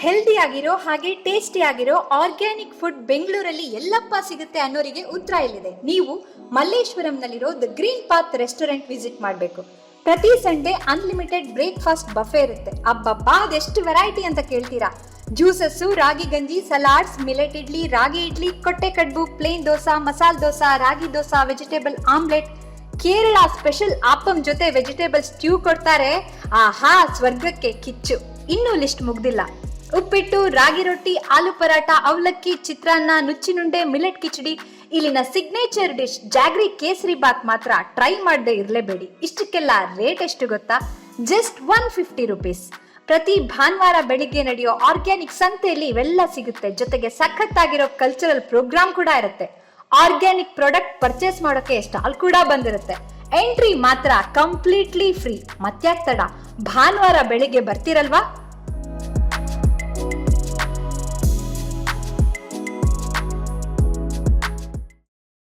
Healthy ಆಗಿರೋ ಹಾಗೆ tasty ಆಗಿರೋ ಆರ್ಗ್ಯಾನಿಕ್ ಫುಡ್ ಬೆಂಗಳೂರಲ್ಲಿ ಎಲ್ಲಪ್ಪ ಸಿಗುತ್ತೆ ಅನ್ನೋರಿಗೆ ಉತ್ತರ ಇಲ್ಲಿದೆ. ನೀವು ಮಲ್ಲೇಶ್ವರಂನಲ್ಲಿರೋ the green path restaurant visit ಮಾಡಬೇಕು. ಪ್ರತಿ ಸಂಡೇ ಅನ್ಲಿಮಿಟೆಡ್ ಬ್ರೇಕ್ಫಾಸ್ಟ್ ಬಫೆ ಇರುತ್ತೆ. ಅಬ್ಬಬ್ಬಾ ಅದೆಷ್ಟು ವೆರೈಟಿ ಅಂತ ಕೇಳ್ತೀರಾ? ಜ್ಯೂಸಸ್ಸು, ರಾಗಿ ಗಂಜಿ, ಸಲಾಡ್ಸ್, ಮಿಲೆಟ್ ಇಡ್ಲಿ, ರಾಗಿ ಇಡ್ಲಿ, ಕೊಟ್ಟೆ ಕಡ್ಬು, plain dosa, masala dosa, ragi dosa, vegetable omelette, Kerala special appam ಜೊತೆ ವೆಜಿಟೇಬಲ್ ಸ್ಟ್ಯೂ ಕೊಡ್ತಾರೆ. ಆಹಾ, ಸ್ವರ್ಗಕ್ಕೆ ಕಿಚ್ಚು. ಇನ್ನೂ ಲಿಸ್ಟ್ ಮುಗ್ದಿಲ್ಲ. ಉಪ್ಪಿಟ್ಟು, ರಾಗಿ ರೊಟ್ಟಿ, ಆಲೂ ಪರಾಟ, ಅವಲಕ್ಕಿ, ಚಿತ್ರಾನ್ನ, ನುಚ್ಚಿನುಂಡೆ, ಮಿಲೆಟ್ ಕಿಚಡಿ, ಇಲ್ಲಿನ signature dish jaggery kesari bath ಮಾತ್ರ ಟ್ರೈ ಮಾಡದೆ ಇರಲೇಬೇಡಿ. ಇಷ್ಟಕ್ಕೆಲ್ಲ ರೇಟ್ ಎಷ್ಟು ಗೊತ್ತಾ? Just 150 rupees. ಪ್ರತಿ ಭಾನುವಾರ ಬೆಳಿಗ್ಗೆ ನಡೆಯೋ ಆರ್ಗ್ಯಾನಿಕ್ ಸಂತೆಯಲ್ಲಿ ಇವೆಲ್ಲ ಸಿಗುತ್ತೆ. ಜೊತೆಗೆ ಸಖತ್ತಾಗಿರೋ ಕಲ್ಚರಲ್ ಪ್ರೋಗ್ರಾಮ್ ಕೂಡ ಇರುತ್ತೆ. ಆರ್ಗ್ಯಾನಿಕ್ ಪ್ರಾಡಕ್ಟ್ ಪರ್ಚೇಸ್ ಮಾಡೋಕೆ ಸ್ಟಾಲ್ ಕೂಡ ಬಂದಿರುತ್ತೆ. ಎಂಟ್ರಿ ಮಾತ್ರ ಕಂಪ್ಲೀಟ್ಲಿ ಫ್ರೀ. ಮತ್ತ್ಯಾಕ್ ತಡ, ಭಾನುವಾರ ಬೆಳಿಗ್ಗೆ ಬರ್ತಿರಲ್ವಾ?